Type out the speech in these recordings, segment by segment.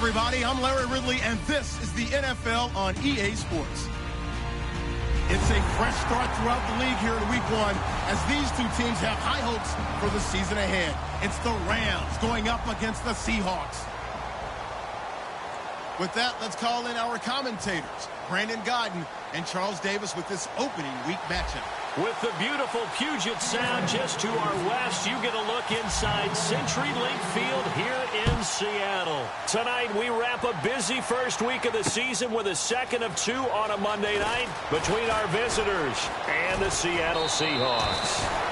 everybody. I'm Larry Ridley, and this is the NFL on EA Sports. It's a fresh start throughout the league here in week one as these two teams have high hopes for the season ahead. It's the Rams going up against the Seahawks. With that, let's call in our commentators, Brandon Godden and Charles Davis, with this opening week matchup. With the beautiful Puget Sound just to our west, you get a look inside CenturyLink Field here in Seattle. Tonight, we wrap a busy first week of the season with a second of two on a Monday night between our visitors and the Seattle Seahawks.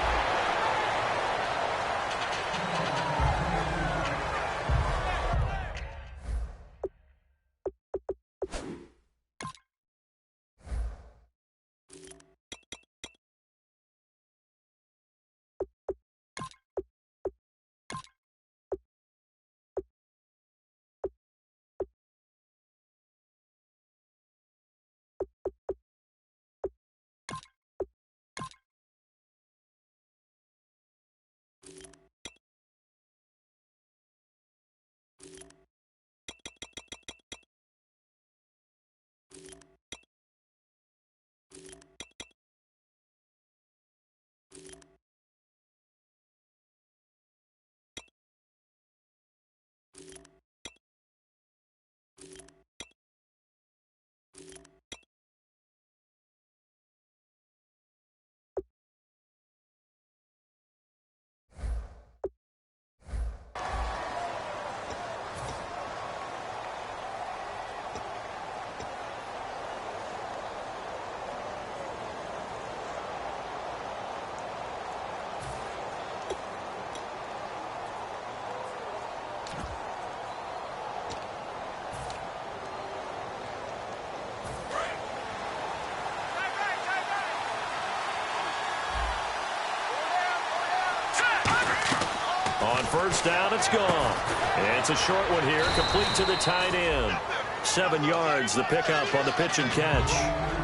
On first down, it's gone. And it's a short one here, complete to the tight end. 7 yards, the pickup on the pitch and catch.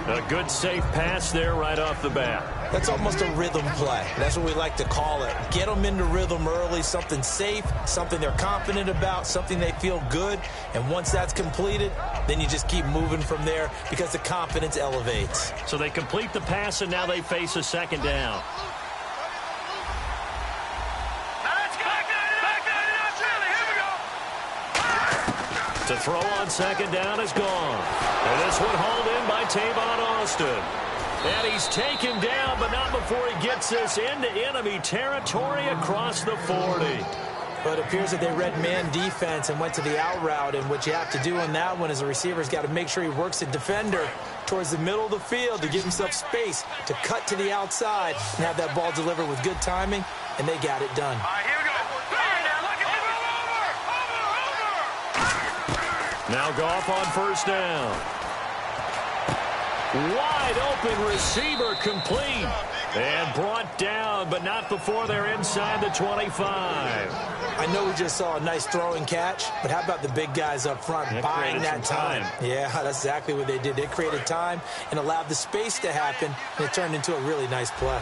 A good, safe pass there right off the bat. That's almost a rhythm play. That's what we like to call it. Get them into rhythm early, something safe, something they're confident about, something they feel good. And once that's completed, then you just keep moving from there because the confidence elevates. So they complete the pass, and now they face a second down. To throw on second down is gone. And this one hauled in by Tavon Austin. And he's taken down, but not before he gets this into enemy territory across the 40. But it appears that they read man defense and went to the out route. And what you have to do on that one is the receiver's got to make sure he works the defender towards the middle of the field to give himself space to cut to the outside and have that ball delivered with good timing, and they got it done. Now Goff on first down. Wide open receiver complete. And brought down, but not before they're inside the 25. I know we just saw a nice throwing catch, but how about the big guys up front buying that time? Yeah, that's exactly what they did. They created time and allowed the space to happen, and it turned into a really nice play.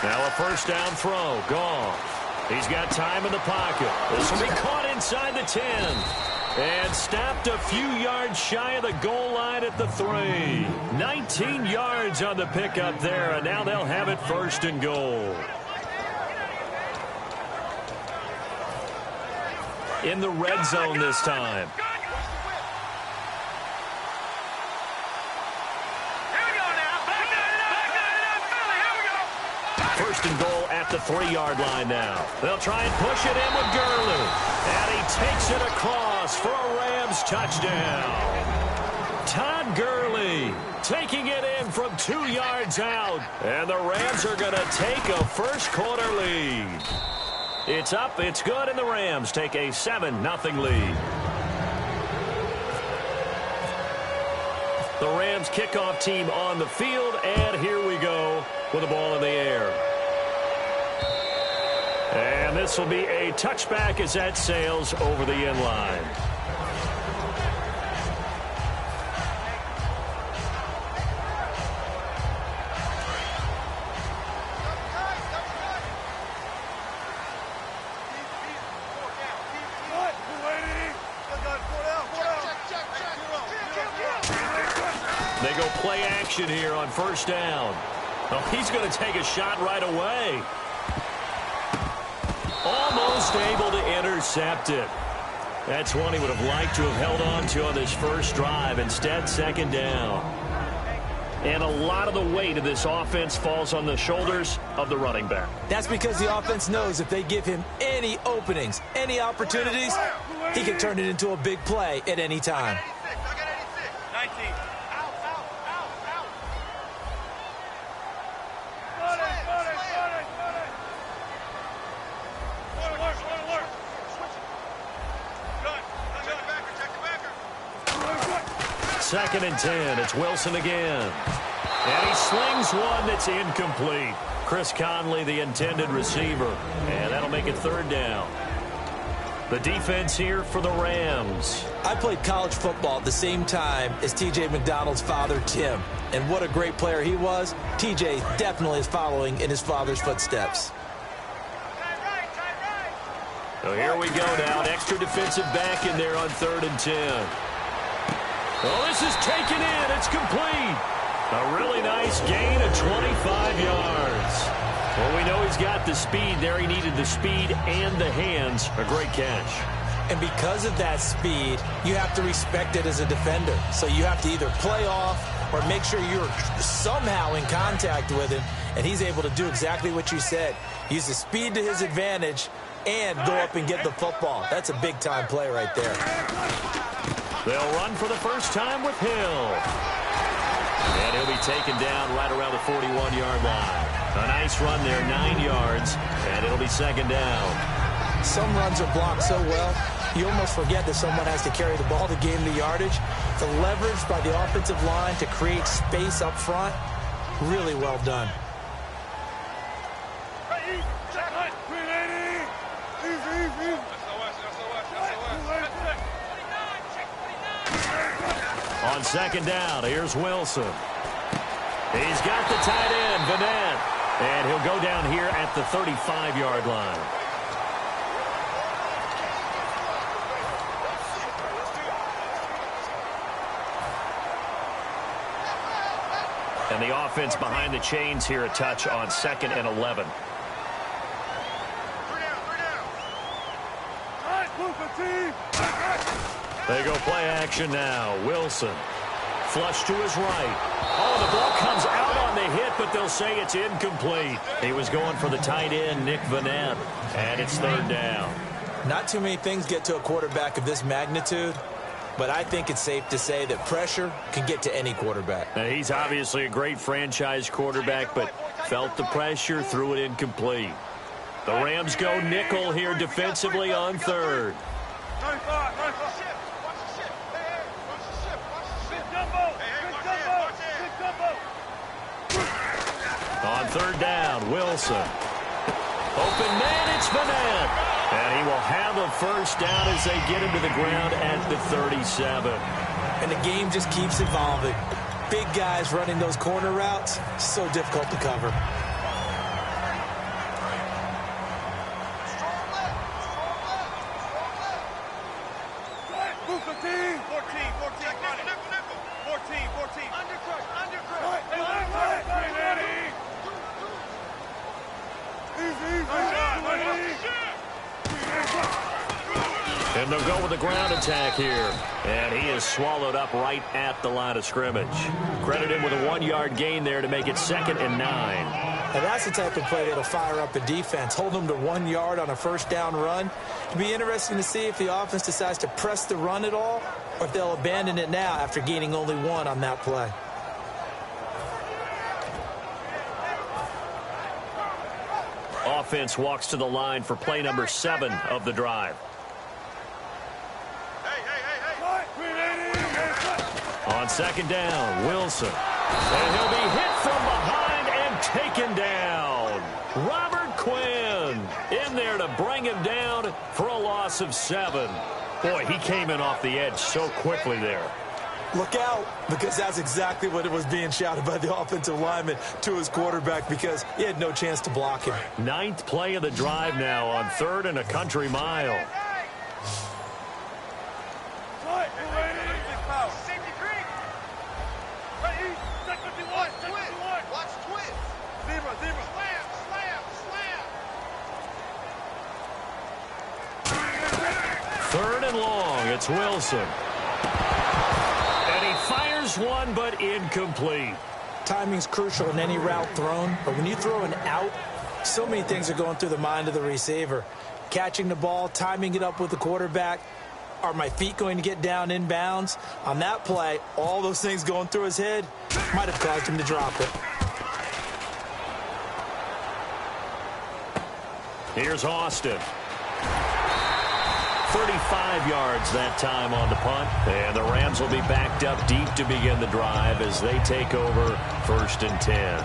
Now a first down throw, gone. He's got time in the pocket. This will be caught inside the 10. And stopped a few yards shy of the goal line at the 3. 19 yards on the pickup there, and now they'll have it first and goal. In the red zone this time. First and goal at the 3-yard line now. They'll try and push it in with Gurley. And he takes it across for a Rams touchdown. Todd Gurley taking it in from 2 yards out. And the Rams are going to take a first-quarter lead. It's up, it's good, and the Rams take a 7-0 lead. The Rams kickoff team on the field, and here we go with the ball in the air. And this will be a touchback as that sails over the end line. They go play action here on first down. Oh, he's going to take a shot right away. Almost able to intercept it. That's one he would have liked to have held on to on this first drive. Instead, second down. And a lot of the weight of this offense falls on the shoulders of the running back. That's because the offense knows if they give him any openings, any opportunities, he can turn it into a big play at any time. Second and 10. It's Wilson again. And he slings one that's incomplete. Chris Conley, the intended receiver. And that'll make it third down. The defense here for the Rams. I played college football at the same time as T.J. McDonald's father, Tim. And what a great player he was. T.J. definitely is following in his father's footsteps. So here we go now. An extra defensive back in there on 3rd and 10. Oh, this is taken in. It's complete. A really nice gain of 25 yards. Well, we know he's got the speed there. He needed the speed and the hands. A great catch. And because of that speed, you have to respect it as a defender. So you have to either play off or make sure you're somehow in contact with him. And he's able to do exactly what you said. Use the speed to his advantage and go up and get the football. That's a big-time play right there. They'll run for the first time with Hill. And he'll be taken down right around the 41-yard line. A nice run there, 9 yards, and it'll be second down. Some runs are blocked so well, you almost forget that someone has to carry the ball to gain the yardage. The leverage by the offensive line to create space up front, really well done. On second down, here's Wilson. He's got the tight end, Vanette. And he'll go down here at the 35-yard line. And the offense behind the chains here, a touch on 2nd and 11. They go play action now. Wilson. Flush to his right. Oh, the ball comes out on the hit, but they'll say it's incomplete. He was going for the tight end, Nick Vanette, and it's third down. Not too many things get to a quarterback of this magnitude, but I think it's safe to say that pressure can get to any quarterback. Now, he's obviously a great franchise quarterback, but felt the pressure, threw it incomplete. The Rams go nickel here defensively on third. On third down, Wilson. Open man, it's Vanette. And he will have a first down as they get him to the ground at the 37. And the game just keeps evolving. Big guys running those corner routes, so difficult to cover. And they'll go with the ground attack here. And he is swallowed up right at the line of scrimmage. Credit him with a 1-yard gain there to make it 2nd and 9. And that's the type of play that'll fire up a defense. Hold them to 1 yard on a first down run. It'll be interesting to see if the offense decides to press the run at all or if they'll abandon it now after gaining only 1 on that play. Offense walks to the line for play number 7 of the drive. On second down, Wilson. And he'll be hit from behind and taken down. Robert Quinn in there to bring him down for a loss of 7. Boy, he came in off the edge so quickly there. Look out, because that's exactly what it was being shouted by the offensive lineman to his quarterback because he had no chance to block him. 9th play of the drive now on 3rd and a country mile. Third and long, it's Wilson. And he fires one, but incomplete. Timing's crucial in any route thrown, but when you throw an out, so many things are going through the mind of the receiver. Catching the ball, timing it up with the quarterback. Are my feet going to get down in bounds? On that play, all those things going through his head might have caused him to drop it. Here's Austin. 35 yards that time on the punt. And the Rams will be backed up deep to begin the drive as they take over 1st and 10.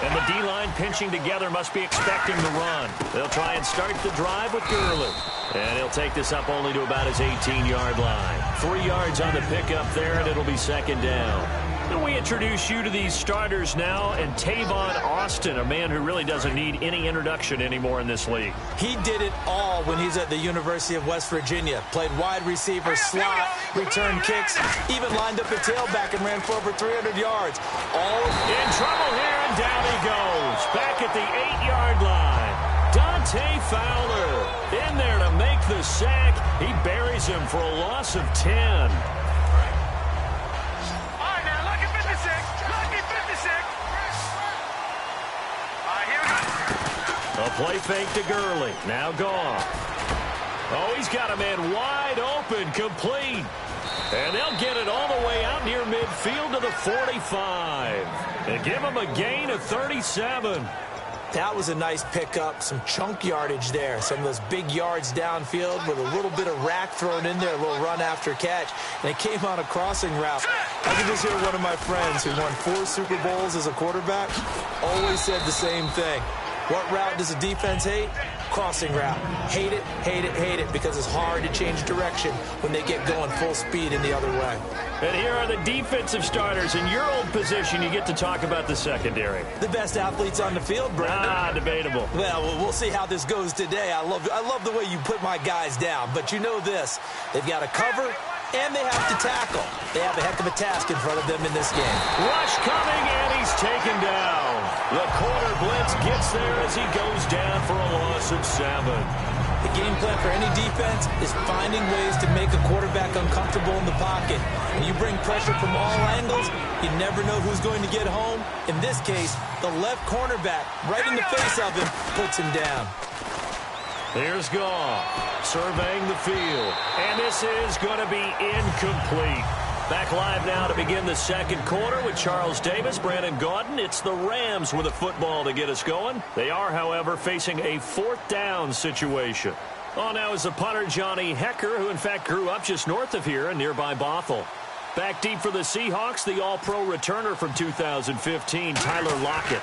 And the D-line pinching together must be expecting the run. They'll try and start the drive with Gurley. And he'll take this up only to about his 18-yard line. 3 yards on the pickup there, and it'll be 2nd down. And we introduce you to these starters now, and Tavon Austin, a man who really doesn't need any introduction anymore in this league. He did it all when he's at the University of West Virginia. Played wide receiver, slot, returned kicks, even lined up a tailback and ran for over 300 yards. All in trouble here, and down he goes. Back at the 8-yard line. Dante Fowler in there to make the sack. He buries him for a loss of 10. A play fake to Gurley. Now Goff. Oh, he's got a man wide open, complete. And they'll get it all the way out near midfield to the 45. And give him a gain of 37. That was a nice pickup, some chunk yardage there. Some of those big yards downfield with a little bit of rack thrown in there, a little run after catch. And it came on a crossing route. I can just hear one of my friends who won 4 Super Bowls as a quarterback always said the same thing. What route does the defense hate? Crossing route. Hate it, hate it, hate it, because it's hard to change direction when they get going full speed in the other way. And here are the defensive starters. In your old position, you get to talk about the secondary. The best athletes on the field, Brandon. Debatable. Well, we'll see how this goes today. I love the way you put my guys down, but you know this. They've got to cover, and they have to tackle. They have a heck of a task in front of them in this game. Rush coming, and he's taken down. The corner blitz gets there as he goes down for a loss of 7. The game plan for any defense is finding ways to make a quarterback uncomfortable in the pocket. When you bring pressure from all angles, you never know who's going to get home. In this case, the left cornerback, right in the face of him, puts him down. There's Goff, surveying the field. And this is going to be incomplete. Back live now to begin the 2nd quarter with Charles Davis, Brandon Gaudin. It's the Rams with a football to get us going. They are, however, facing a 4th down situation. On now is the punter, Johnny Hecker, who in fact grew up just north of here in nearby Bothell. Back deep for the Seahawks, the all-pro returner from 2015, Tyler Lockett.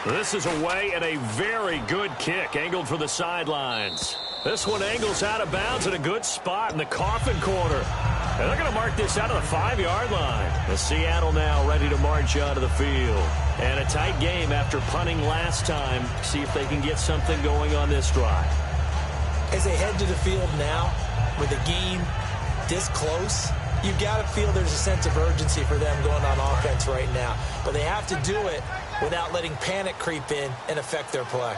This is away and a very good kick, angled for the sidelines. This one angles out of bounds at a good spot in the coffin corner. And they're going to mark this out of the 5-yard line. The Seattle now ready to march out of the field. And a tight game after punting last time. See if they can get something going on this drive. As they head to the field now, with the game this close, you've got to feel there's a sense of urgency for them going on offense right now. But they have to do it without letting panic creep in and affect their play.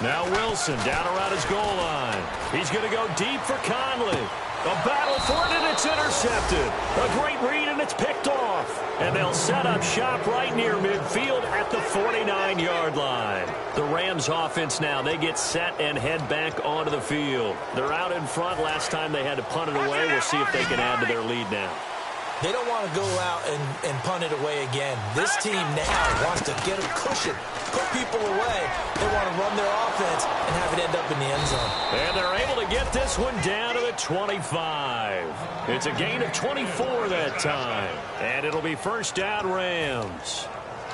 Now Wilson down around his goal line. He's going to go deep for Conley. A battle for it, and it's intercepted. A great read, and it's picked off. And they'll set up shop right near midfield at the 49-yard line. The Rams offense now, they get set and head back onto the field. They're out in front. Last time they had to punt it away. We'll see if they can add to their lead now. They don't want to go out and punt it away again. This team now wants to get a cushion, put people away. They want to run their offense and have it end up in the end zone. And they're able to get this one down to the 25. It's a gain of 24 that time. And it'll be 1st down Rams.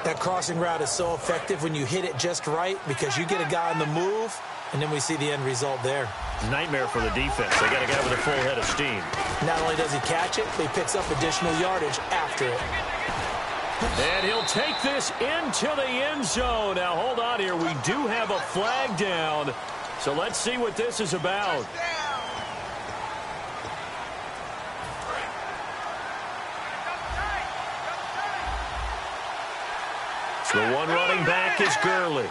That crossing route is so effective when you hit it just right because you get a guy on the move And then we see the end result there. Nightmare for the defense. They got a guy with a full head of steam. Not only does he catch it, but he picks up additional yardage after it. And he'll take this into the end zone. Now, hold on here. We do have a flag down. So let's see what this is about. So the one running back is Gurley.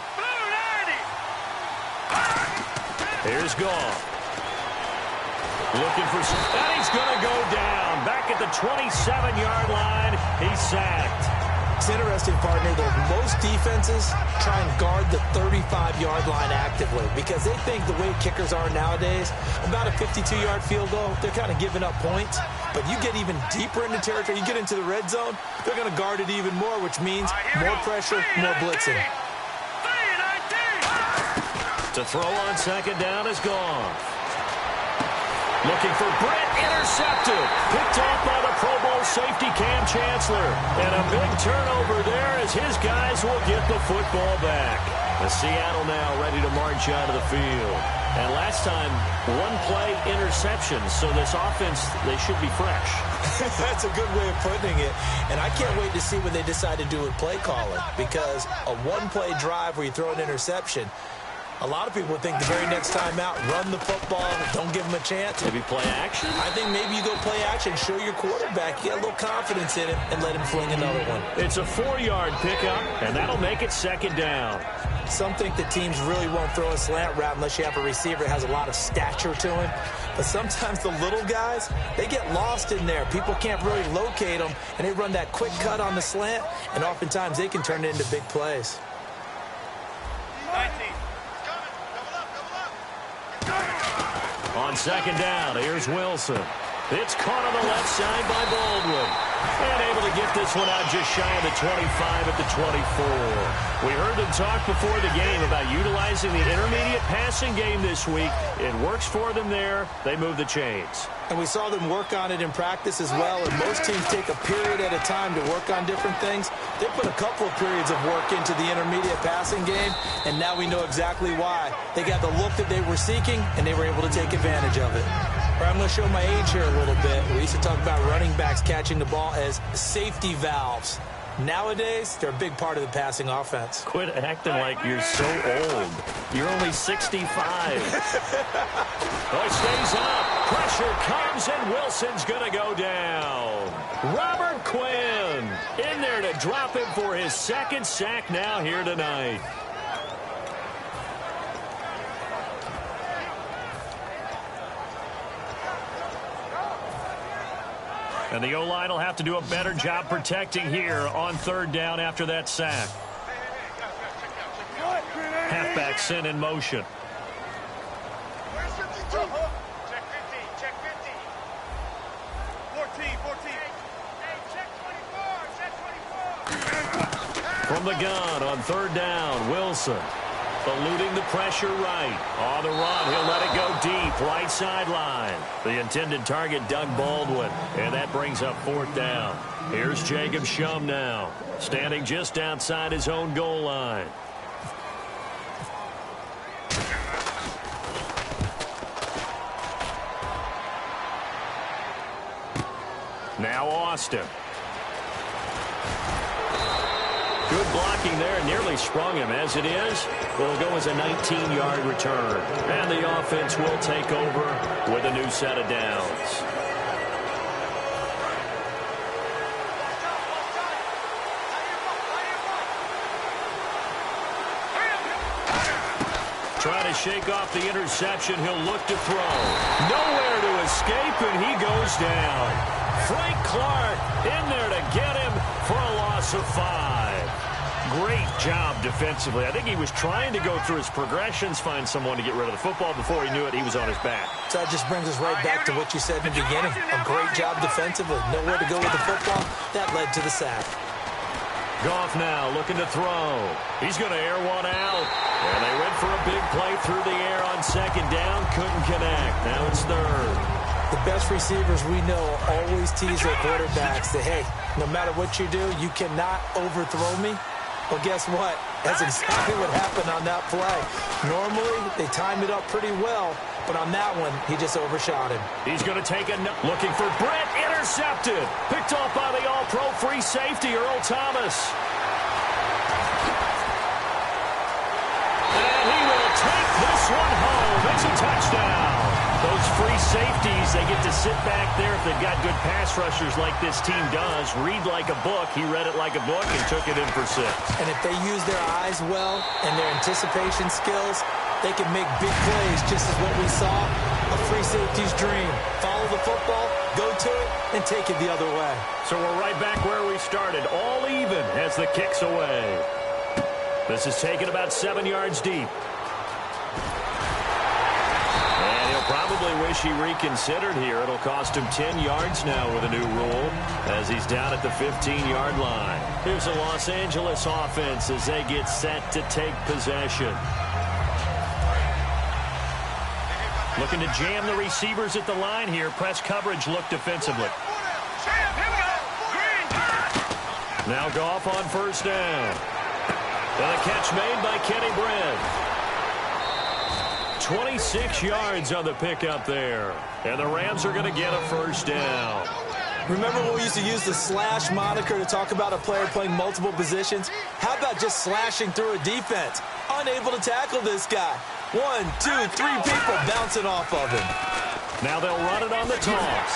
Here's Goff. Looking for some, and he's going to go down. Back at the 27-yard line, he's sacked. It's interesting, partner, that most defenses try and guard the 35-yard line actively because they think the way kickers are nowadays, about a 52-yard field goal, they're kind of giving up points. But you get even deeper into territory, you get into the red zone, they're going to guard it even more, which means more pressure, more blitzing. To throw on second down is gone. Looking for Brett, intercepted. Picked off by the Pro Bowl safety Cam Chancellor. And a big turnover there as his guys will get the football back. The Seattle now ready to march out of the field. And last time, one-play interception. So this offense, they should be fresh. That's a good way of putting it. And I can't wait to see what they decide to do with play calling. Because a one-play drive where you throw an interception, a lot of people would think the very next time out, run the football, don't give him a chance. Maybe play action? I think maybe you go play action, show your quarterback, get a little confidence in him, and let him fling another one. It's a 4-yard pickup, and that'll make it second down. Some think that teams really won't throw a slant route unless you have a receiver that has a lot of stature to him. But sometimes the little guys, they get lost in there. People can't really locate them, and they run that quick cut on the slant, and oftentimes they can turn it into big plays. 19. On second down, here's Wilson. It's caught on the left side by Baldwin. And able to get this one out just shy of the 25 at the 24. We heard them talk before the game about utilizing the intermediate passing game this week. It works for them there. They move the chains. And we saw them work on it in practice as well. And most teams take a period at a time to work on different things. They put a couple of periods of work into the intermediate passing game, and now we know exactly why. They got the look that they were seeking, and they were able to take advantage of it. I'm going to show my age here a little bit. We used to talk about running backs catching the ball as safety valves. Nowadays, they're a big part of the passing offense. Quit acting like you're so old. You're only 65. Oh, stays up. Pressure comes, and Wilson's going to go down. Robert Quinn in there to drop him for his second sack now here tonight. And the O-line will have to do a better job protecting here on third down after that sack. Halfback sent in motion. Check 15, check 15. 14. Check 24. From the gun on third down, Wilson. Eluding the pressure right. On the run, he'll let it go deep. Right sideline. The intended target, Doug Baldwin. And that brings up fourth down. Here's Jacob Shum now. Standing just outside his own goal line. Now Austin. Good blocking there, nearly sprung him. As it is, will go as a 19-yard return. And the offense will take over with a new set of downs. Trying to shake off the interception. He'll look to throw. Nowhere to escape, and he goes down. Frank Clark in there to get him for a loss of 5. Great job defensively. I think he was trying to go through his progressions, find someone to get rid of the football. Before he knew it, he was on his back. So that just brings us right back to what you said in the beginning. A great job defensively. Nowhere to go with the football. That led to the sack. Goff now looking to throw. He's going to air one out. And they went for a big play through the air on second down. Couldn't connect. Now it's third. The best receivers we know always tease their quarterbacks that, hey, no matter what you do, you cannot overthrow me. Well, guess what? That's exactly what happened on that play. Normally, they time it up pretty well, but on that one, he just overshot him. He's going to take a looking for Brett, intercepted. Picked off by the all-pro free safety, Earl Thomas. And he will take this one home. It's a touchdown. Those free safeties, they get to sit back there if they've got good pass rushers like this team does. Read like a book. He read it like a book and took it in for 6. And if they use their eyes well and their anticipation skills, they can make big plays, just as what we saw, a free safety's dream. Follow the football, go to it, and take it the other way. So we're right back where we started, all even as the kick's away. This is taken about 7 yards deep. And he'll probably wish he reconsidered here. It'll cost him 10 yards now with a new rule as he's down at the 15-yard line. Here's the Los Angeles offense as they get set to take possession. Looking to jam the receivers at the line here. Press coverage look defensively. Now Goff on first down. And a catch made by Kenny Britt. 26 yards on the pickup there. And the Rams are going to get a first down. Remember when we used to use the slash moniker to talk about a player playing multiple positions? How about just slashing through a defense? Unable to tackle this guy. 1, 2, 3 people bouncing off of him. Now they'll run it on the toss.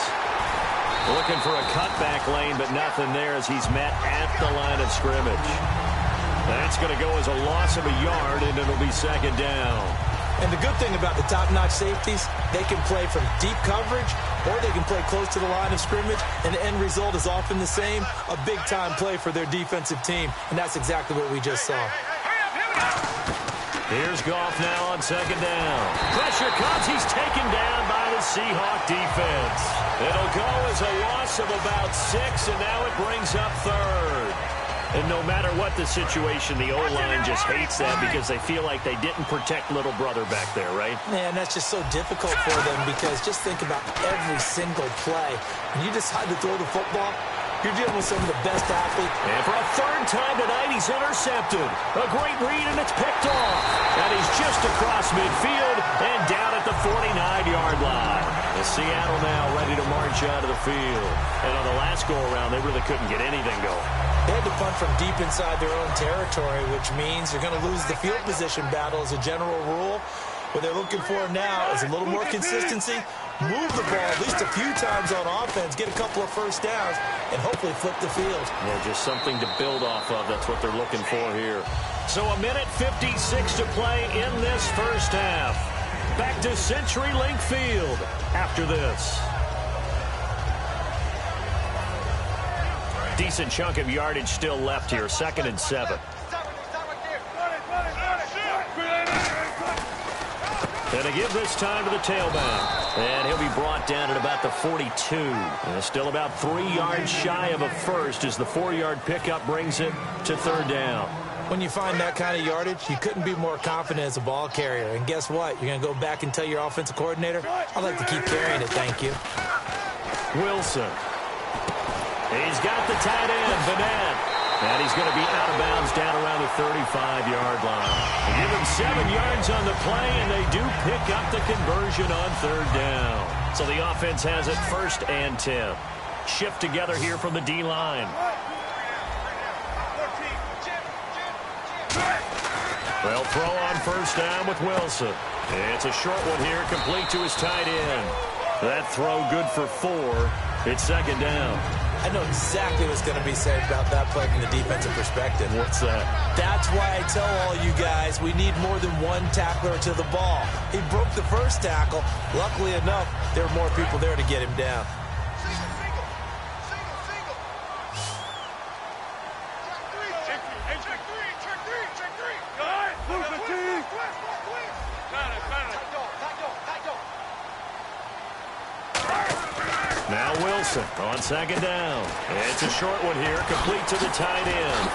Looking for a cutback lane, but nothing there as he's met at the line of scrimmage. That's going to go as a loss of a yard, and it'll be second down. And the good thing about the top-notch safeties, they can play from deep coverage, or they can play close to the line of scrimmage, and the end result is often the same, a big-time play for their defensive team, and that's exactly what we just saw. Here's Goff now on second down. Pressure comes. He's taken down by the Seahawk defense. It'll go as a loss of about 6, and now it brings up third. And no matter what the situation, the O-line just hates that because they feel like they didn't protect little brother back there, right? Man, that's just so difficult for them because just think about every single play. When you decide to throw the football, you're dealing with some of the best athletes. And for a third time tonight, he's intercepted. A great read, and it's picked off. And he's just across midfield and down at the 49-yard line. And Seattle now ready to march out of the field. And on the last go-around, they really couldn't get anything going. They had to punt from deep inside their own territory, which means they're going to lose the field position battle as a general rule. What they're looking for now is a little more consistency, move the ball at least a few times on offense, get a couple of first downs, and hopefully flip the field. Yeah, just something to build off of. That's what they're looking for here. So a minute 56 to play in this first half. Back to CenturyLink Field after this. Decent chunk of yardage still left here. 2nd and 7. And to give this time to the tailback. And he'll be brought down at about the 42. And still about 3 yards shy of a first as the 4-yard pickup brings it to third down. When you find that kind of yardage, you couldn't be more confident as a ball carrier. And guess what? You're going to go back and tell your offensive coordinator, I'd like to keep carrying it, thank you. Wilson. He's got the tight end, Bennett. And he's going to be out of bounds down around the 35-yard line. They give him 7 yards on the play, and they do pick up the conversion on third down. So the offense has it 1st and 10. Shift together here from the D-line. They'll throw on first down with Wilson. It's a short one here, complete to his tight end. That throw good for 4. It's second down. I know exactly what's going to be said about that play from the defensive perspective. What's that? That's why I tell all you guys we need more than one tackler to the ball. He broke the first tackle. Luckily enough, there were more people there to get him down. Now Wilson on second down. It's a short one here, complete to the tight end.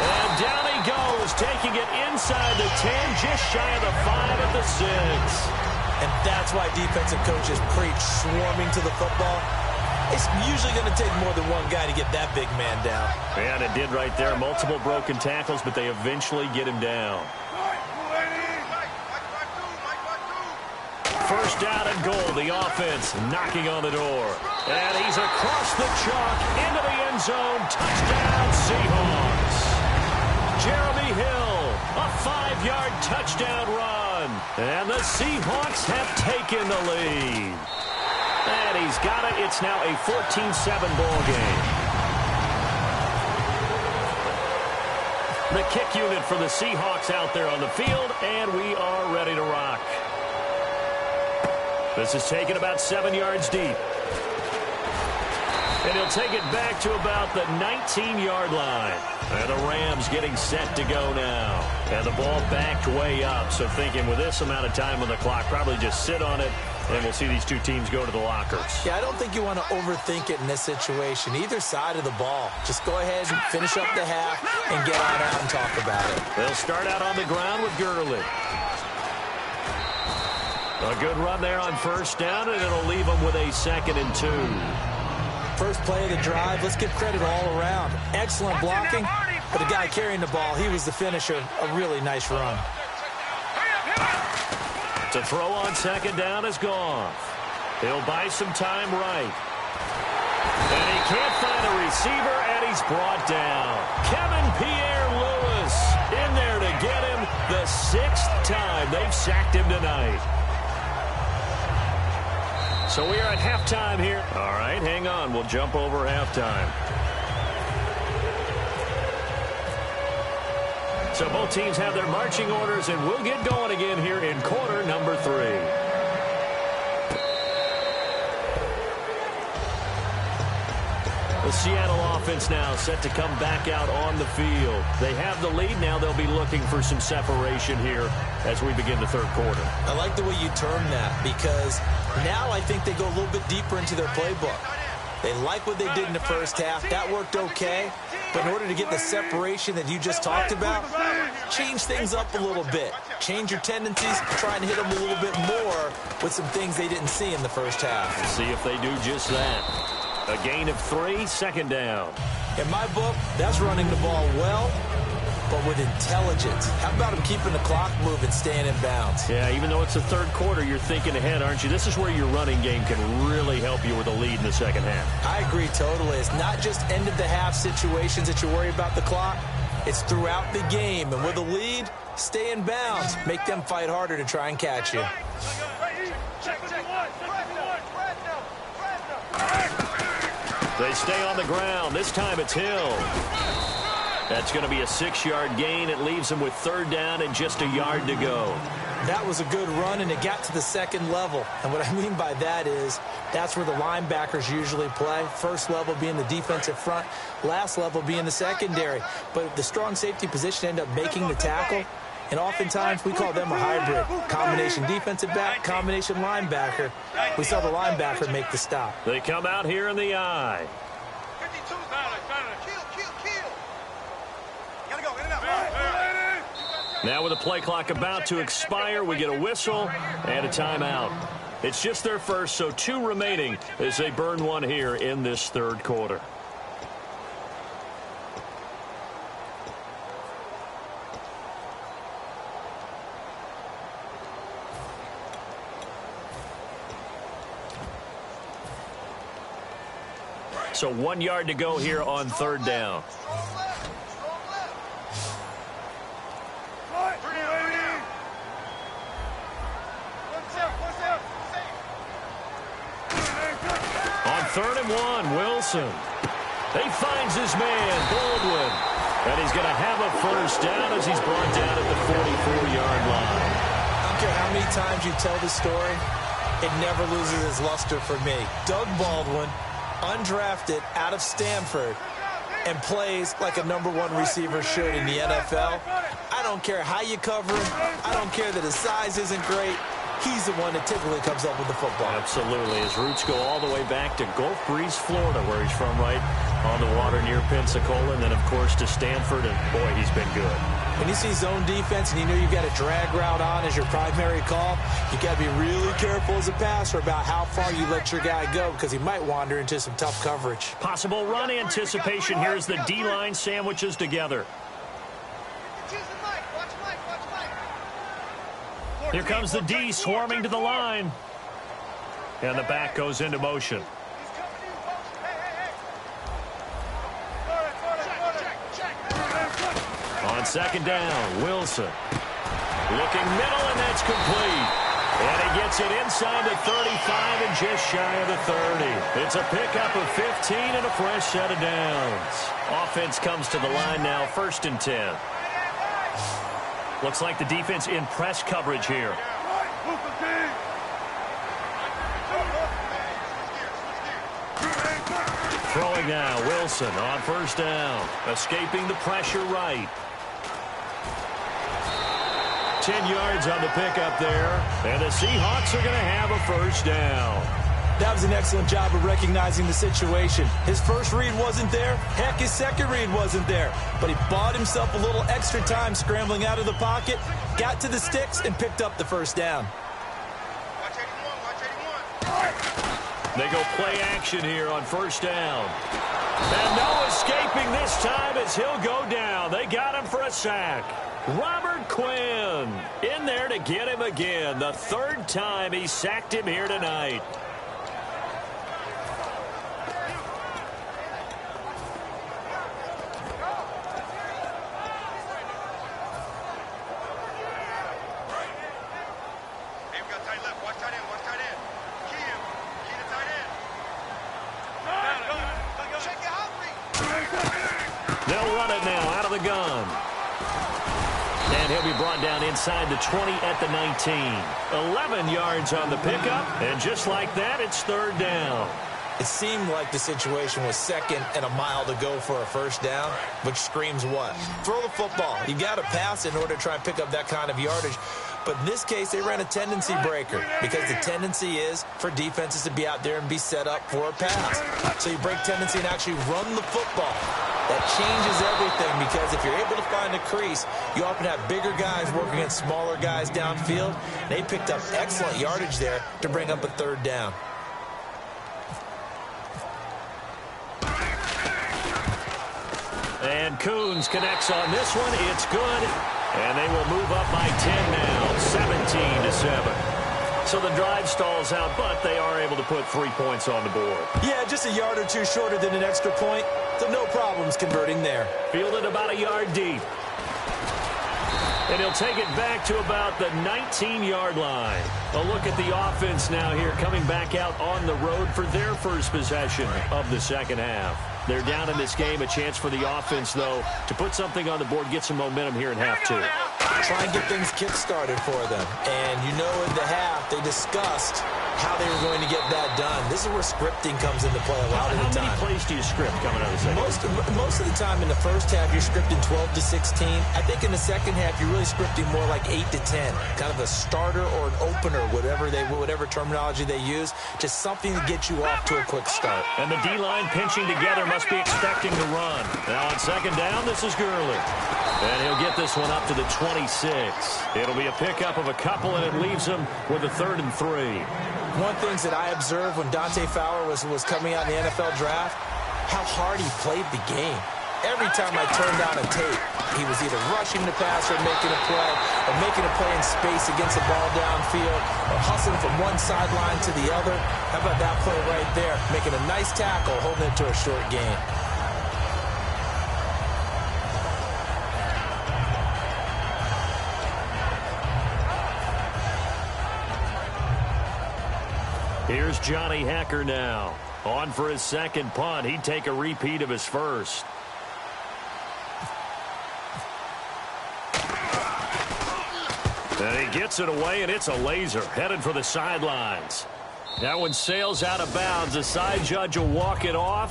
And down he goes, taking it inside the 10, just shy of the 5 at the 6. And that's why defensive coaches preach swarming to the football. It's usually going to take more than one guy to get that big man down. And it did right there. Multiple broken tackles, but they eventually get him down. First down and goal. The offense knocking on the door. And he's across the chalk into the end zone. Touchdown, Seahawks. Jeremy Hill, a 5-yard touchdown run. And the Seahawks have taken the lead. And he's got it. It's now a 14-7 ball game. The kick unit for the Seahawks out there on the field, and we are ready to rock. This is taken about 7 yards deep. And he'll take it back to about the 19-yard line. And the Rams getting set to go now. And the ball backed way up. So thinking with this amount of time on the clock, probably just sit on it, and we'll see these two teams go to the lockers. Yeah, I don't think you want to overthink it in this situation. Either side of the ball. Just go ahead and finish up the half and get on out and talk about it. They'll start out on the ground with Gurley. A good run there on first down, and it'll leave them with a 2nd and 2. First play of the drive, let's give credit all around. Excellent blocking, but the guy carrying the ball, he was the finisher. A really nice run. To throw on 2nd down is Goff. He'll buy some time right. And he can't find a receiver, and he's brought down. Kevin Pierre-Louis in there to get him the 6th time they've sacked him tonight. So we are at halftime here. All right, hang on. We'll jump over halftime. So both teams have their marching orders, and we'll get going again here in quarter number 3. The Seattle offense now set to come back out on the field. They have the lead. Now they'll be looking for some separation here as we begin the third quarter. I like the way you term that, because now I think they go a little bit deeper into their playbook. They like what they did in the first half. That worked okay. But in order to get the separation that you just talked about, change things up a little bit. Change your tendencies, try and hit them a little bit more with some things they didn't see in the first half. See if they do just that. A gain of 3, 2nd down. In my book, that's running the ball well, but with intelligence. How about him keeping the clock moving, staying in bounds? Yeah, even though it's the third quarter, you're thinking ahead, aren't you? This is where your running game can really help you with a lead in the second half. I agree totally. It's not just end-of-the-half situations that you worry about the clock. It's throughout the game. And with a lead, stay in bounds. Make them fight harder to try and catch you. They stay on the ground. This time it's Hill. That's going to be a 6-yard gain. It leaves them with 3rd down and just a yard to go. That was a good run, and it got to the 2nd level. And what I mean by that is that's where the linebackers usually play. First level being the defensive front, last level being the secondary. But the strong safety position ended up making the tackle. And oftentimes we call them a hybrid. Combination defensive back, combination linebacker. We saw the linebacker make the stop. They come out here in the eye. Now with the play clock about to expire, we get a whistle and a timeout. It's just their first, so 2 remaining as they burn one here in this third quarter. So 1 yard to go here on 3rd down. On 3rd and 1, Wilson. He finds his man, Baldwin. And he's going to have a first down as he's brought down at the 44-yard line. I don't care how many times you tell the story, it never loses its luster for me. Doug Baldwin, undrafted out of Stanford, and plays like a #1 receiver should in the NFL. I don't care how you cover him. I don't care that his size isn't great. He's the one that typically comes up with the football. Absolutely. His roots go all the way back to Gulf Breeze, Florida, where he's from, right on the water near Pensacola, and then, of course, to Stanford, and, boy, he's been good. When you see zone defense and you know you've got a drag route on as your primary call, you got to be really careful as a passer about how far you let your guy go because he might wander into some tough coverage. Possible run anticipation here as the D-line sandwiches together. Here comes the D swarming to the line. And the back goes into motion. On second down, Wilson. Looking middle, and that's complete. And he gets it inside the 35 and just shy of the 30. It's a pickup of 15 and a fresh set of downs. Offense comes to the line now, 1st and 10. Looks like the defense in press coverage here. Throwing now, Wilson on 1st down. Escaping the pressure right. 10 yards on the pickup there. And the Seahawks are going to have a 1st down. That was an excellent job of recognizing the situation. His first read wasn't there. Heck, his second read wasn't there. But he bought himself a little extra time scrambling out of the pocket, got to the sticks, and picked up the 1st down. They go play action here on 1st down. And no escaping this time as he'll go down. They got him for a sack. Robert Quinn in there to get him again. The 3rd time he sacked him here tonight. They'll run it now out of the gun. And he'll be brought down inside the 20 at the 19. 11 yards on the pickup, and just like that, it's 3rd down. It seemed like the situation was 2nd and a mile to go for a 1st down, which screams what? Throw the football. You got to pass in order to try and pick up that kind of yardage. But in this case, they ran a tendency breaker because the tendency is for defenses to be out there and be set up for a pass. So you break tendency and actually run the football. That changes everything because if you're able to find a crease, you often have bigger guys working against smaller guys downfield. They picked up excellent yardage there to bring up a 3rd down. And Coons connects on this one. It's good. And they will move up by 10 now, 17-7. So the drive stalls out, but they are able to put 3 points on the board. Yeah, just a yard or two shorter than an extra point. So no problems converting there. Fielded about a yard deep. And he'll take it back to about the 19-yard line. A look at the offense now here, coming back out on the road for their first possession of the 2nd half. They're down in this game. A chance for the offense, though, to put something on the board, get some momentum here in half 2. Try and get things kick-started for them. And you know in the half, they discussed how they were going to get that done. This is where scripting comes into play a lot of the time. How many plays do you script coming out of the second? Most of the time in the first half, you're scripting 12 to 16. I think in the second half, you're really scripting more like 8 to 10. Kind of a starter or an opener, whatever terminology they use. Just something to get you off to a quick start. And the D-line pinching together must be expecting to run. Now on 2nd down, this is Gurley. And he'll get this one up to the 26. It'll be a pickup of a couple, and it leaves him with a 3rd and 3. One thing that I observed when Dante Fowler was coming out in the NFL draft, how hard he played the game. Every time I turned on a tape, he was either rushing the passer, making a play, or making a play in space against the ball downfield, or hustling from one sideline to the other. How about that play right there? Making a nice tackle, holding it to a short gain. Here's Johnny Hacker now. On for his 2nd punt. He'd take a repeat of his first. And he gets it away, and it's a laser. Headed for the sidelines. That one sails out of bounds. The side judge will walk it off.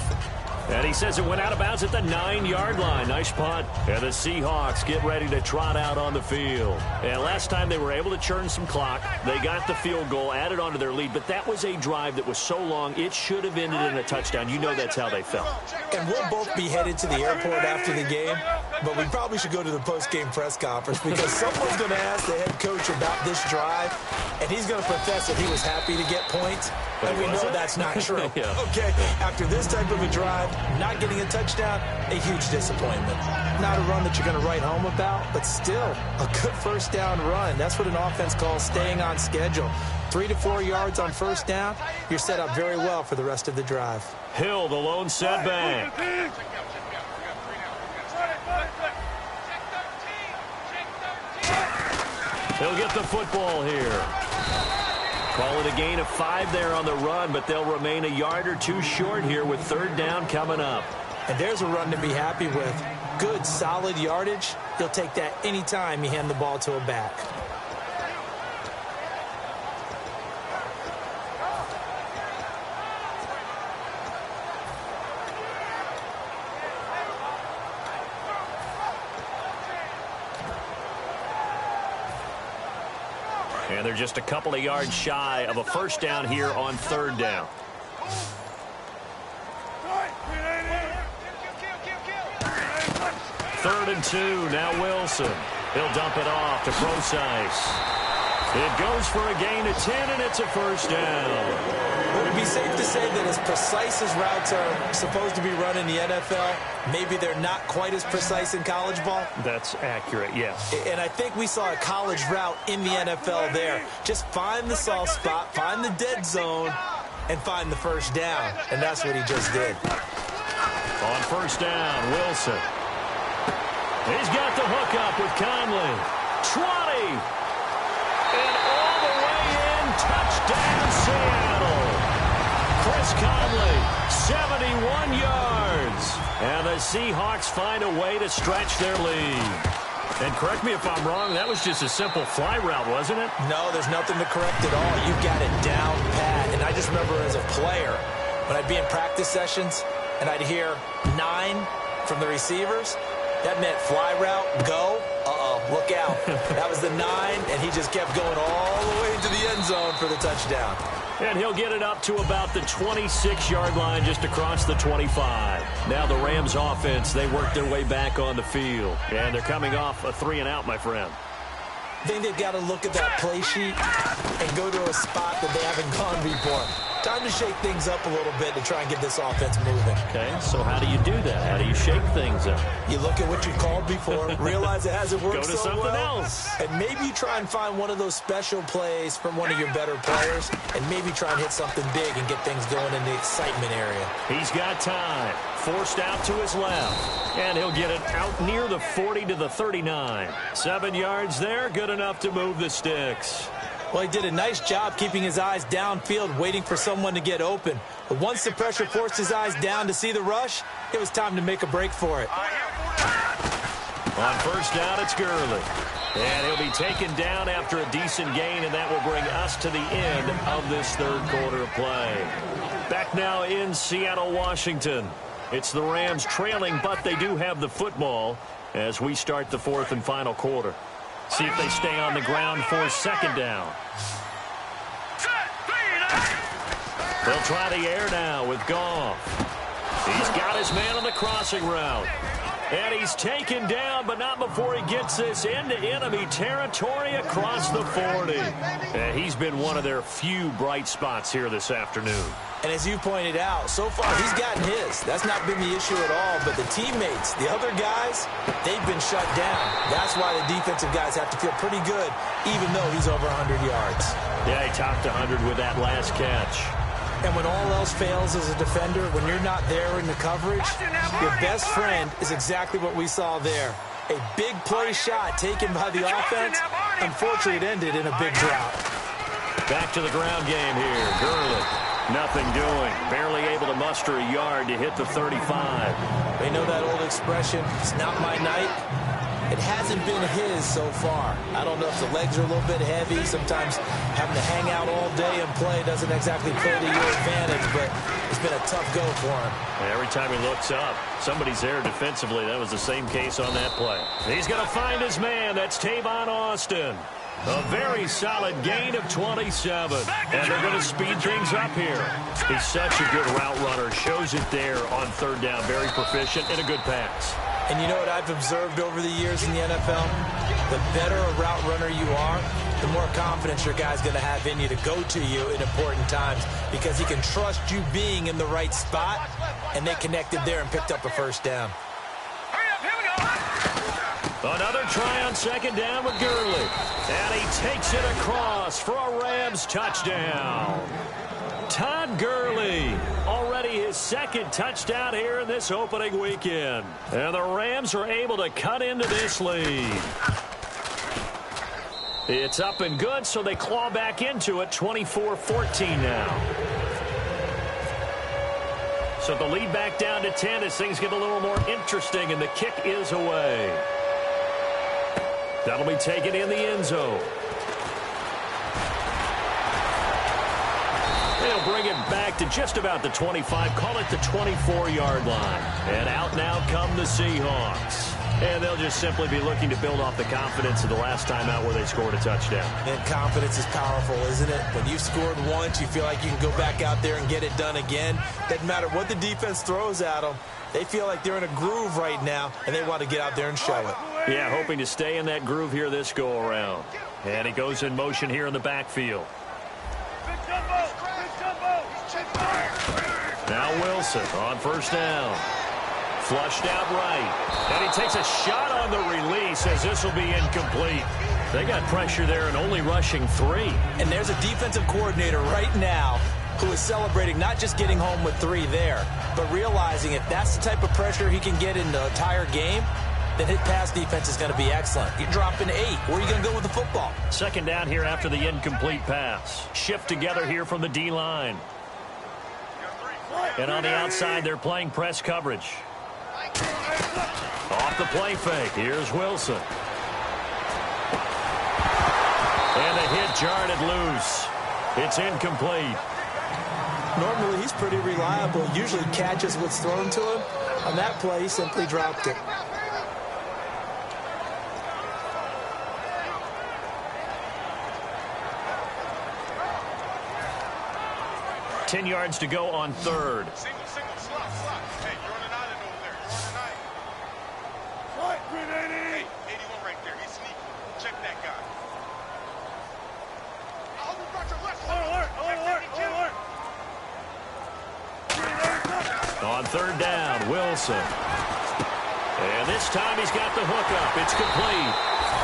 And he says it went out of bounds at the 9-yard line. Nice punt. And the Seahawks get ready to trot out on the field. And last time they were able to churn some clock. They got the field goal, added on to their lead. But that was a drive that was so long, it should have ended in a touchdown. You know that's how they felt. And we'll both be headed to the airport after the game. But we probably should go to the post-game press conference because someone's going to ask the head coach about this drive. And he's going to profess that he was happy to get points. And we know that's not true. Yeah. Okay, after this type of a drive, not getting a touchdown, a huge disappointment. Not a run that you're going to write home about, but still a good first down run. That's what an offense calls staying on schedule. 3 to 4 yards on first down, you're set up very well for the rest of the drive. Hill, the lone setback. He'll get the football here. Call it a gain of 5 there on the run, but they'll remain a yard or two short here with third down coming up. And there's a run to be happy with. Good, solid yardage. You'll take that anytime you hand the ball to a back. And they're just a couple of yards shy of a first down here on third down. Third and 2, now Wilson. He'll dump it off to Procise. It goes for a gain of 10, and it's a first down. Would it be safe to say that as precise as routes are supposed to be run in the NFL, maybe they're not quite as precise in college ball? That's accurate, yes. And I think we saw a college route in the NFL there. Just find the soft spot, find the dead zone, and find the first down. And that's what he just did. On first down, Wilson. He's got the hook up with Conley. 20. And all the way in, touchdown Seattle. Chris Conley, 71 yards. And the Seahawks find a way to stretch their lead. And correct me if I'm wrong, that was just a simple fly route, wasn't it? No, there's nothing to correct at all. You've got it down pat. And I just remember as a player, when I'd be in practice sessions and I'd hear 9 from the receivers, that meant fly route, go. Look out. That was the 9, and he just kept going all the way into the end zone for the touchdown. And he'll get it up to about the 26-yard line just across the 25. Now the Rams offense, they work their way back on the field. And they're coming off a 3-and-out, my friend. I think they've got to look at that play sheet and go to a spot that they haven't gone before. Time to shake things up a little bit to try and get this offense moving. Okay, so how do you do that? How do you shake things up? You look at what you called before, realize it hasn't worked Go to so something well, else. and maybe you try and find one of those special plays from one of your better players, and maybe try and hit something big and get things going in the excitement area. He's got time. Forced out to his left. And he'll get it out near the 40 to the 39. 7 yards there, good enough to move the sticks. Well, he did a nice job keeping his eyes downfield, waiting for someone to get open. But once the pressure forced his eyes down to see the rush, it was time to make a break for it. On first down, it's Gurley. And he'll be taken down after a decent gain, and that will bring us to the end of this third quarter of play. Back now in Seattle, Washington. It's the Rams trailing, but they do have the football as we start the fourth and final quarter. See if they stay on the ground for second down. They'll try the air now with Goff. He's got his man on the crossing route. And he's taken down, but not before he gets this into enemy territory across the 40. And he's been one of their few bright spots here this afternoon. And as you pointed out, so far he's gotten his. That's not been the issue at all. But the teammates, the other guys, they've been shut down. That's why the defensive guys have to feel pretty good, even though he's over 100 yards. Yeah, he topped 100 with that last catch. And when all else fails as a defender, when you're not there in the coverage, your best friend is exactly what we saw there. A big play shot taken by the offense. Unfortunately, it ended in a big drop. Back to the ground game here. Gurley, nothing doing. Barely able to muster a yard to hit the 35. They know that old expression, it's not my night. It hasn't been his so far. I don't know if the legs are a little bit heavy. Sometimes having to hang out all day and play doesn't exactly play to your advantage, but It's been a tough go for him. Every time he looks up, somebody's there defensively. That was the same case on that play. He's going to find his man. That's Tavon Austin. A very solid gain of 27. And they're going to speed things up here. He's such a good route runner. Shows it there on third down. Very proficient and a good pass. And you know what I've observed over the years in the NFL? The better a route runner you are, the more confidence your guy's going to have in you to go to you in important times, because he can trust you being in the right spot, and they connected there and picked up a first down. Another try on second down with Gurley. And he takes it across for a Rams touchdown. Todd Gurley, already his second touchdown here in this opening weekend. And the Rams are able to cut into this lead. It's up and good, so they claw back into it, 24-14 now. So the lead back down to 10 as things get a little more interesting, and the kick is away. That'll be taken in the end zone. They'll bring it back to just about the 25, call it the 24-yard line. And out now come the Seahawks. And they'll just simply be looking to build off the confidence of the last time out where they scored a touchdown. And confidence is powerful, isn't it? When you've scored once, you feel like you can go back out there and get it done again. Doesn't matter what the defense throws at them. They feel like they're in a groove right now, and they want to get out there and show it. Yeah, hoping to stay in that groove here this go-around. And he goes in motion here in the backfield. Now Wilson on first down. Flushed out right. And he takes a shot on the release as this will be incomplete. They got pressure there and only rushing 3. And there's a defensive coordinator right now who is celebrating not just getting home with 3 there, but realizing if that's the type of pressure he can get in the entire game, then his pass defense is going to be excellent. You're dropping 8. Where are you going to go with the football? Second down here after the incomplete pass. Shift together here from the D-line. And on the outside, they're playing press coverage. Off the play fake. Here's Wilson. And the hit jarred it loose. It's incomplete. Normally, he's pretty reliable. Usually catches what's thrown to him. On that play, he simply dropped it. Ten yards to go on third. Single, slot. Hey, you're on an island over there. You're on an island. What? Green 80. Hey, 81 right there. He's sneaky. Check that guy. I hope you brought your left side. Alert. On third down, Wilson. And this time he's got the hookup. It's complete.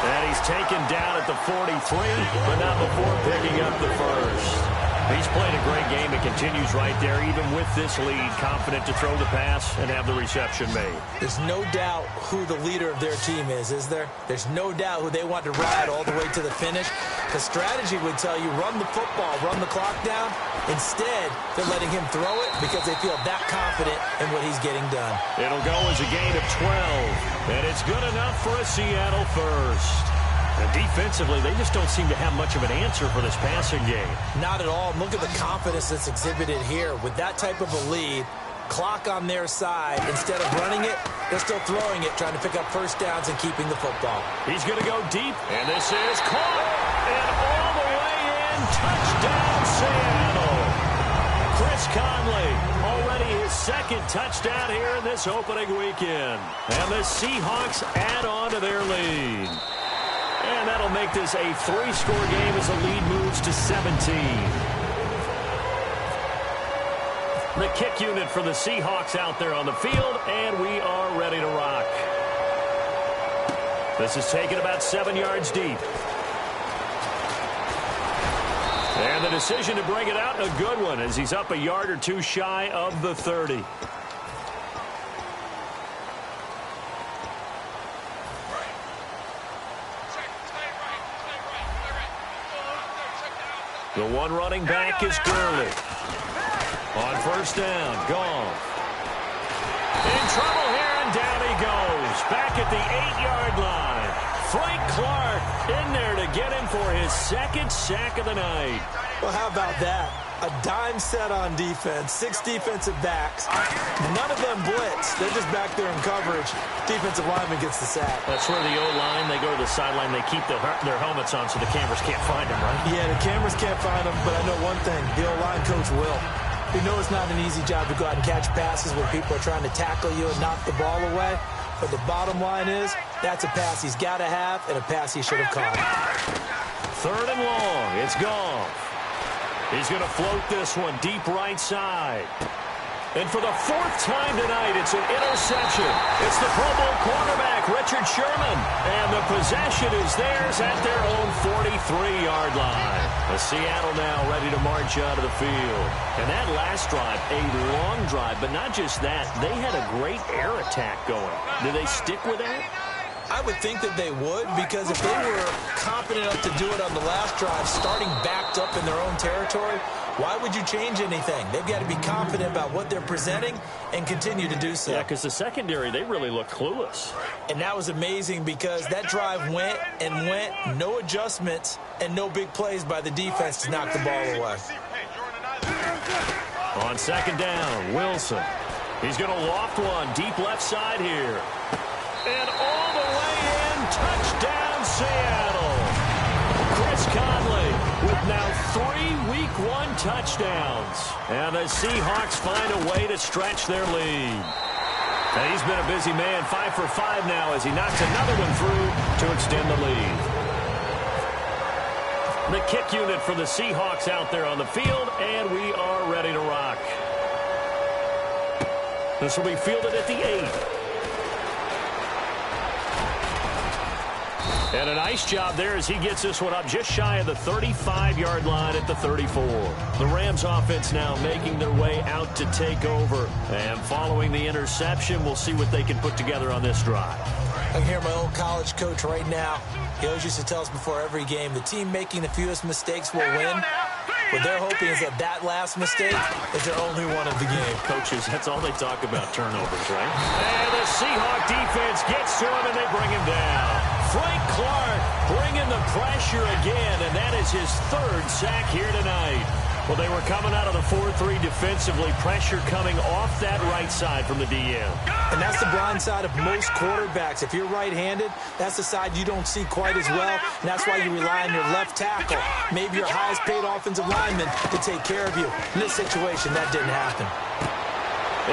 And he's taken down at the 43, but not before picking up the first. He's played a great game and continues right there, even with this lead, confident to throw the pass and have the reception made. There's no doubt who the leader of their team is there? There's no doubt who they want to ride all the way to the finish. The strategy would tell you run the football, run the clock down. Instead, they're letting him throw it because they feel that confident in what he's getting done. It'll go as a gain of 12, and it's good enough for a Seattle first. And defensively, they just don't seem to have much of an answer for this passing game. Not at all. Look at the confidence that's exhibited here. With that type of a lead, clock on their side, instead of running it, they're still throwing it, trying to pick up first downs and keeping the football. He's going to go deep, and this is caught. And all the way in, touchdown Seattle. Chris Conley, already his second touchdown here in this opening weekend. And the Seahawks add on to their lead. And that'll make this a 3-score game as the lead moves to 17. The kick unit for the Seahawks out there on the field, and we are ready to rock. This is taken about 7 yards deep. And the decision to bring it out, a good one, as he's up a yard or two shy of the 30. The one running back is Gurley. On first down, Goff. In trouble here, and down he goes. Back at the 8-yard line. Frank Clark in there to get him for his second sack of the night. Well, how about that? A dime set on defense, 6 defensive backs. None of them blitz. They're just back there in coverage. Defensive lineman gets the sack. That's where the O-line, they go to the sideline, they keep their helmets on so the cameras can't find them, right? Yeah, the cameras can't find them, but I know one thing. The O-line coach will. We know it's not an easy job to go out and catch passes when people are trying to tackle you and knock the ball away. But the bottom line is, that's a pass he's got to have and a pass he should have caught. 3rd and long. It's gone. He's going to float this one deep right side. And for the 4th time tonight, it's an interception. It's the Pro Bowl quarterback, Richard Sherman. And the possession is theirs at their own 43-yard line. The Seattle now ready to march out of the field. And that last drive, a long drive, but not just that. They had a great air attack going. Do they stick with that? I would think that they would, because if they were competent enough to do it on the last drive, starting backed up in their own territory, why would you change anything? They've got to be confident about what they're presenting and continue to do so. Yeah, because the secondary, they really look clueless. And that was amazing because that drive went and went, no adjustments, and no big plays by the defense to knock the ball away. On 2nd down, Wilson. He's going to loft one deep left side here. And all the way in, touchdown Seattle. Chris Conley with now 3 Week 1 touchdowns. And the Seahawks find a way to stretch their lead. And he's been a busy man, 5 for 5 now as he knocks another one through to extend the lead. The kick unit for the Seahawks out there on the field, and we are ready to rock. This will be fielded at the 8. And a nice job there as he gets this one up just shy of the 35-yard line at the 34. The Rams offense now making their way out to take over. And following the interception, we'll see what they can put together on this drive. I can hear my old college coach right now. He always used to tell us before every game, the team making the fewest mistakes will win. What they're hoping is that that last mistake is their only one of the game. Coaches, that's all they talk about, turnovers, right? And the Seahawk defense gets to him, and they bring him down. Frank Clark bringing the pressure again, and that is his 3rd sack here tonight. Well, they were coming out of the 4-3 defensively, pressure coming off that right side from the DM. And that's the blind side of most quarterbacks. If you're right-handed, that's the side you don't see quite as well, and that's why you rely on your left tackle, maybe your highest-paid offensive lineman, to take care of you. In this situation, that didn't happen.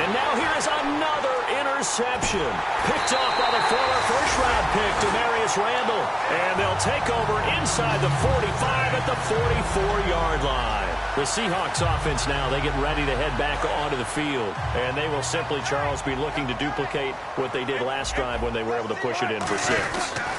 And now here is another interception. Picked off by the former first-round pick, Demarius Randall. And they'll take over inside the 45 at the 44-yard line. The Seahawks offense now, they get ready to head back onto the field. And they will simply, Charles, be looking to duplicate what they did last drive when they were able to push it in for 6.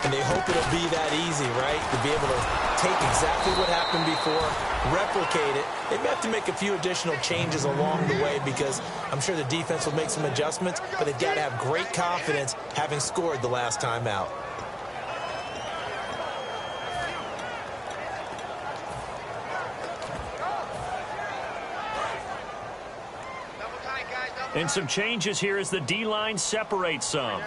And they hope it'll be that easy, right? To be able to take exactly what happened before, replicate it. They may have to make a few additional changes along the way because I'm sure the defense will make some adjustments, but they've got to have great confidence having scored the last time out. And some changes here as the D-line separates some.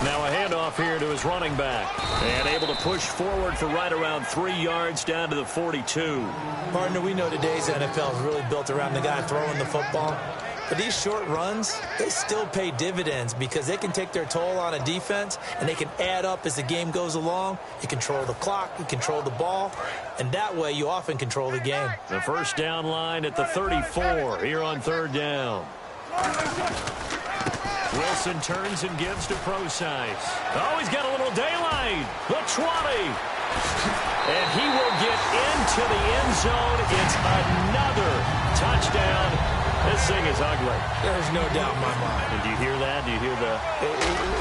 Now a handoff here to his running back. And able to push forward for right around 3 yards down to the 42. Partner, we know today's NFL is really built around the guy throwing the football. But these short runs, they still pay dividends because they can take their toll on a defense and they can add up as the game goes along. You control the clock, you control the ball, and that way you often control the game. The first down line at the 34 here on 3rd down. Wilson turns and gives to Procise. Oh, he's got a little daylight. The 20. And he will get into the end zone. It's another touchdown. This thing is ugly. There's no doubt in my mind. And do you hear that? Do you hear the...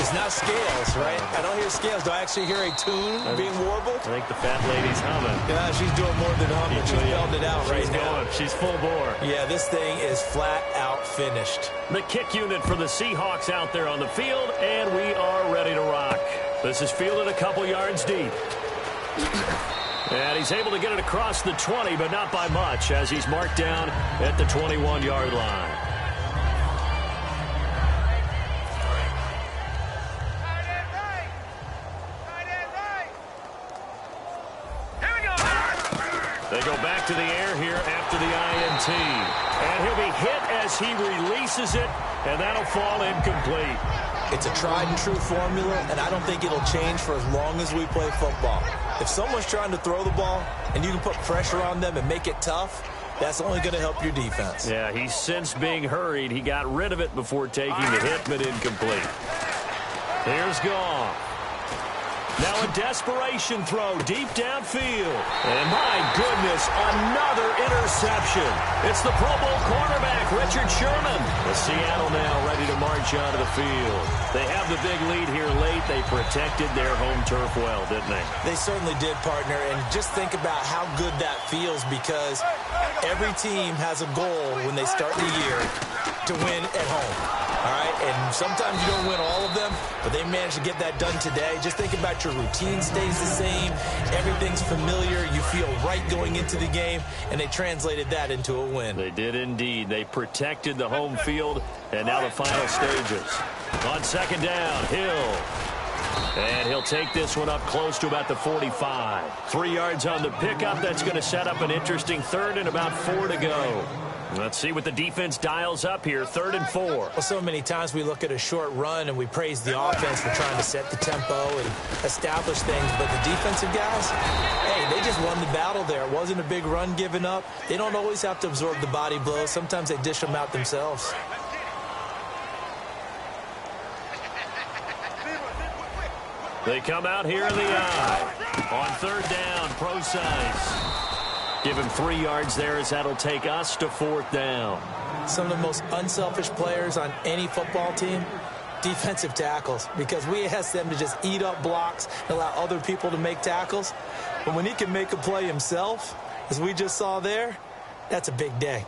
It's not scales, right? I don't hear scales. Do I actually hear a tune being warbled? I think the fat lady's humming. Yeah, she's doing more than humming. She's belting it out right now. She's full bore. Yeah, this thing is flat out finished. The kick unit for the Seahawks out there on the field, and we are ready to rock. This is fielded a couple yards deep. And he's able to get it across the 20, but not by much, as he's marked down at the 21-yard line. They go back to the air here after the INT. And he'll be hit as he releases it, and that'll fall incomplete. It's a tried-and-true formula, and I don't think it'll change for as long as we play football. If someone's trying to throw the ball and you can put pressure on them and make it tough, that's only going to help your defense. Yeah, he's since being hurried. He got rid of it before taking the hit, but incomplete. Here's Goff. Now a desperation throw deep downfield. And my goodness, another interception. It's the Pro Bowl cornerback, Richard Sherman. The Seattle now ready to march onto the field. They have the big lead here late. They protected their home turf well, didn't they? They certainly did, partner. And just think about how good that feels, because every team has a goal when they start the year to win at home. All right, and sometimes you don't win all of them, but they managed to get that done today. Just think about your routine stays the same. Everything's familiar. You feel right going into the game, and they translated that into a win. They did indeed. They protected the home field, and now the final stages. On second down, Hill. And he'll take this one up close to about the 45. 3 yards on the pickup. That's going to set up an interesting third and about 4 to go. Let's see what the defense dials up here. 3rd and 4. Well, so many times we look at a short run and we praise the offense for trying to set the tempo and establish things. But the defensive guys, hey, they just won the battle there. It wasn't a big run given up. They don't always have to absorb the body blows. Sometimes they dish them out themselves. They come out here in the eye. On 3rd down, Procise. Give him 3 yards there, as that'll take us to 4th down. Some of the most unselfish players on any football team, defensive tackles, because we ask them to just eat up blocks and allow other people to make tackles. But when he can make a play himself, as we just saw there, that's a big day.